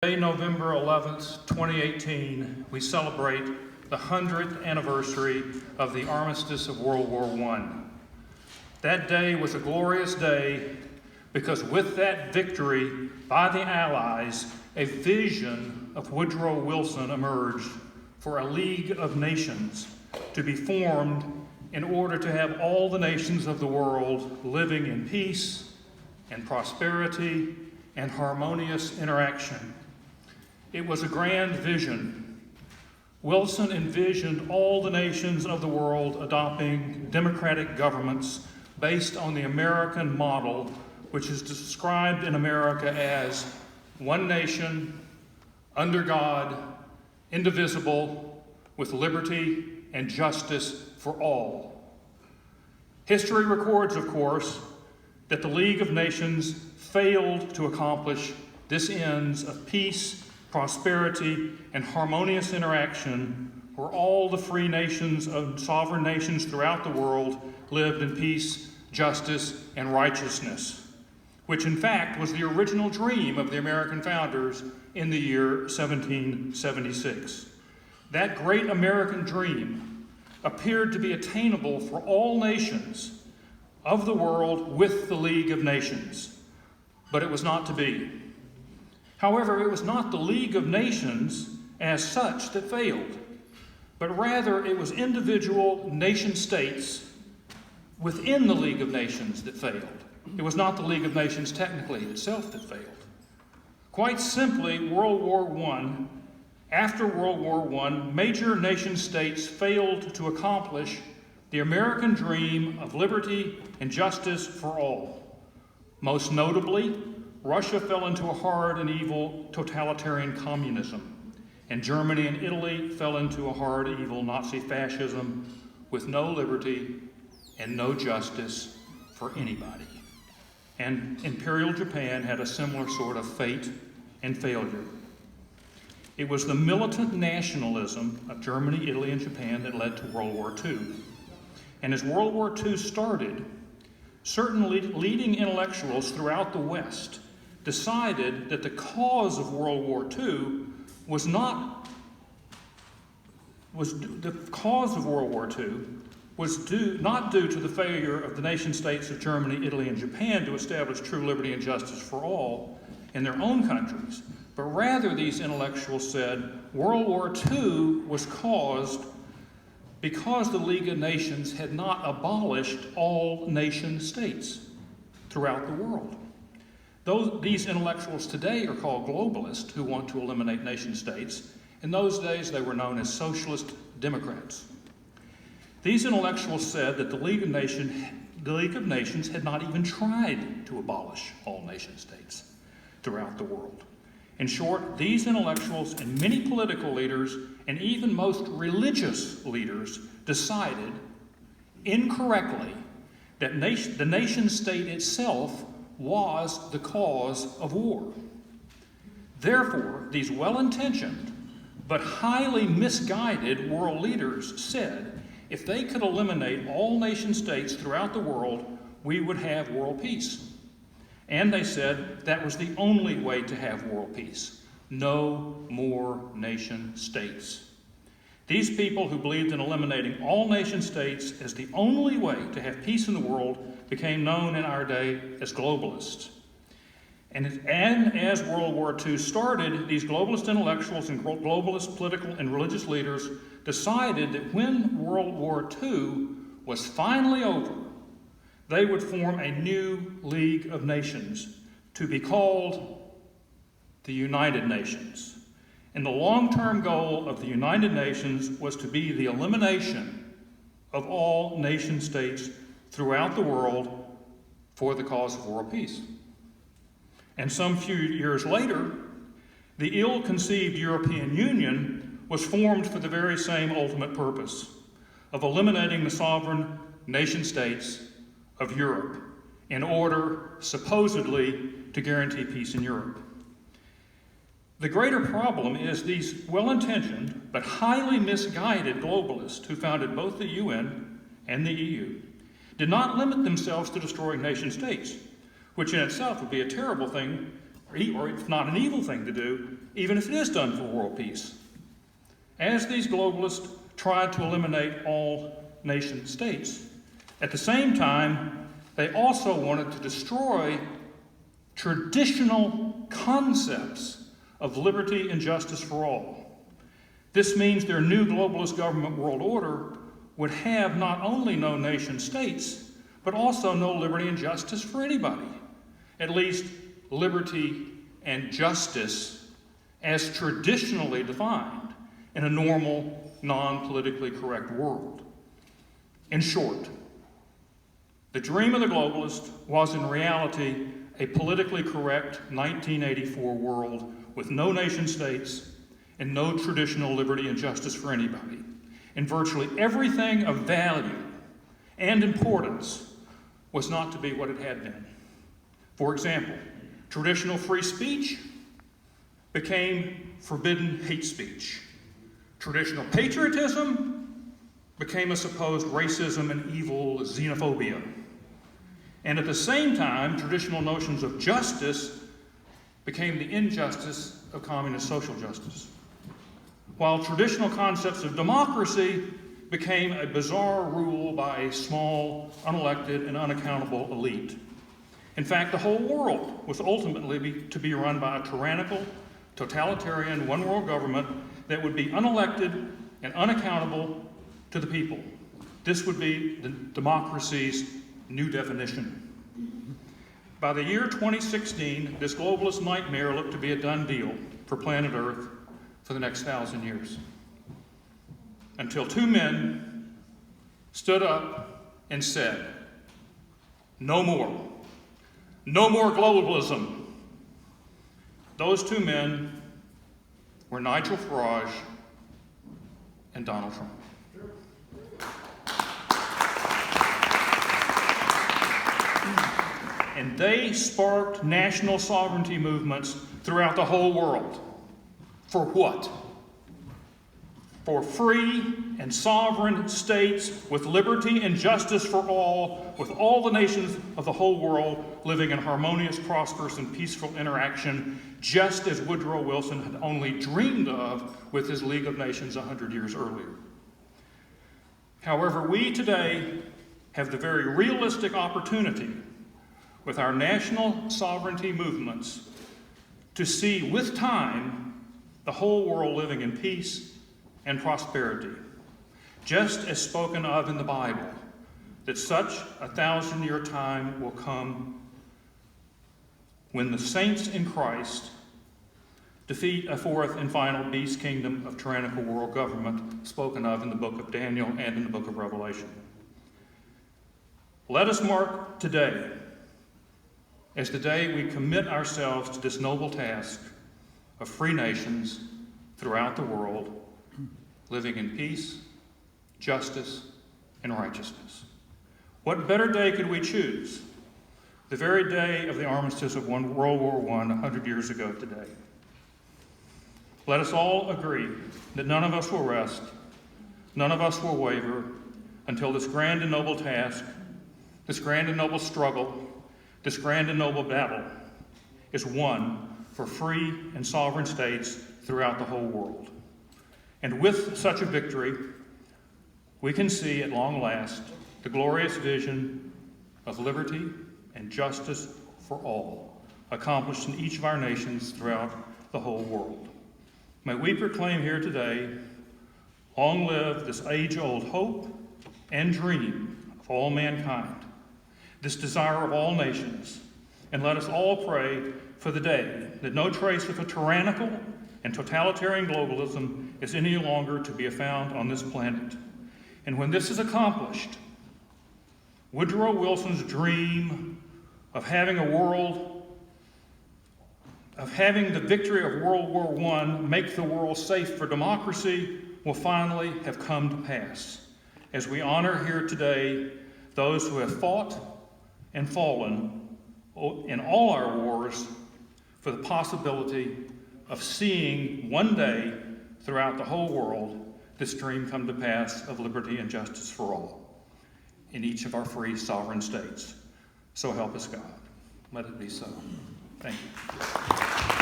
Today, November 11th, 2018, we celebrate the 100th anniversary of the armistice of World War I. That day was a glorious day because with that victory by the Allies, a vision of Woodrow Wilson emerged for a League of Nations to be formed in order to have all the nations of the world living in peace and prosperity and harmonious interaction. It was a grand vision. Wilson envisioned all the nations of the world adopting democratic governments based on the American model, which is described in America as one nation, under God, indivisible, with liberty and justice for all. History records, of course, that the League of Nations failed to accomplish this ends of peace, prosperity, and harmonious interaction where all the free nations of sovereign nations throughout the world lived in peace, justice, and righteousness, which in fact was the original dream of the American founders in the year 1776. That great American dream appeared to be attainable for all nations of the world with the League of Nations, but it was not to be. However, it was not the League of Nations as such that failed, but rather it was individual nation states within the League of Nations that failed. It was not the League of Nations technically itself that failed. Quite simply, after World War I, major nation states failed to accomplish the American dream of liberty and justice for all. Most notably, Russia fell into a hard and evil totalitarian communism, and Germany and Italy fell into a hard, evil Nazi fascism with no liberty and no justice for anybody. And Imperial Japan had a similar sort of fate and failure. It was the militant nationalism of Germany, Italy, and Japan that led to World War II. And as World War II started, certain leading intellectuals throughout the West decided that the cause of World War II was not due to the failure of the nation states of Germany, Italy, and Japan to establish true liberty and justice for all in their own countries, but rather these intellectuals said World War II was caused because the League of Nations had not abolished all nation states throughout the world. These intellectuals today are called globalists who want to eliminate nation states. In those days, they were known as socialist Democrats. These intellectuals said that the League of Nations had not even tried to abolish all nation states throughout the world. In short, these intellectuals and many political leaders and even most religious leaders decided incorrectly that the nation state itself was the cause of war. Therefore, these well-intentioned but highly misguided world leaders said if they could eliminate all nation states throughout the world, we would have world peace. And they said that was the only way to have world peace. No more nation states. These people who believed in eliminating all nation states as the only way to have peace in the world became known in our day as globalists. And as World War II started, these globalist intellectuals and globalist political and religious leaders decided that when World War II was finally over, they would form a new League of Nations to be called the United Nations. And the long-term goal of the United Nations was to be the elimination of all nation states throughout the world for the cause of world peace. And some few years later, the ill-conceived European Union was formed for the very same ultimate purpose of eliminating the sovereign nation states of Europe in order, supposedly, to guarantee peace in Europe. The greater problem is these well-intentioned but highly misguided globalists who founded both the UN and the EU did not limit themselves to destroying nation states, which in itself would be a terrible thing, or if not an evil thing to do, even if it is done for world peace. As these globalists tried to eliminate all nation states, at the same time, they also wanted to destroy traditional concepts of liberty and justice for all. This means their new globalist government world order would have not only no nation states, but also no liberty and justice for anybody. At least liberty and justice as traditionally defined in a normal, non-politically correct world. In short, the dream of the globalist was in reality a politically correct 1984 world with no nation states and no traditional liberty and justice for anybody. And virtually everything of value and importance was not to be what it had been. For example, traditional free speech became forbidden hate speech. Traditional patriotism became a supposed racism and evil xenophobia. And at the same time, traditional notions of justice became the injustice of communist social justice, while traditional concepts of democracy became a bizarre rule by a small, unelected, and unaccountable elite. In fact, the whole world was ultimately to be run by a tyrannical, totalitarian, one-world government that would be unelected and unaccountable to the people. This would be the democracy's new definition. By the year 2016, this globalist nightmare looked to be a done deal for planet Earth for the next 1,000 years. Until two men stood up and said, "No more. No more globalism." Those two men were Nigel Farage and Donald Trump. And they sparked national sovereignty movements throughout the whole world. For what? For free and sovereign states with liberty and justice for all, with all the nations of the whole world living in harmonious, prosperous, and peaceful interaction, just as Woodrow Wilson had only dreamed of with his League of Nations 100 years earlier. However, we today have the very realistic opportunity with our national sovereignty movements to see with time the whole world living in peace and prosperity, just as spoken of in the Bible, that such 1,000-year time will come when the saints in Christ defeat a fourth and final beast kingdom of tyrannical world government spoken of in the book of Daniel and in the book of Revelation. Let us mark today as the day we commit ourselves to this noble task of free nations throughout the world, living in peace, justice, and righteousness. What better day could we choose? The very day of the armistice of World War I 100 years ago today. Let us all agree that none of us will rest, none of us will waver until this grand and noble task, this grand and noble struggle, this grand and noble battle is won for free and sovereign states throughout the whole world. And with such a victory, we can see at long last the glorious vision of liberty and justice for all, accomplished in each of our nations throughout the whole world. May we proclaim here today, long live this age-old hope and dream of all mankind, this desire of all nations, and let us all pray for the day that no trace of a tyrannical and totalitarian globalism is any longer to be found on this planet. And when this is accomplished, Woodrow Wilson's dream of having a world, of having the victory of World War I make the world safe for democracy will finally have come to pass, as we honor here today those who have fought and fallen in all our wars for the possibility of seeing one day throughout the whole world this dream come to pass of liberty and justice for all in each of our free sovereign states. So help us God. Let it be so. Thank you.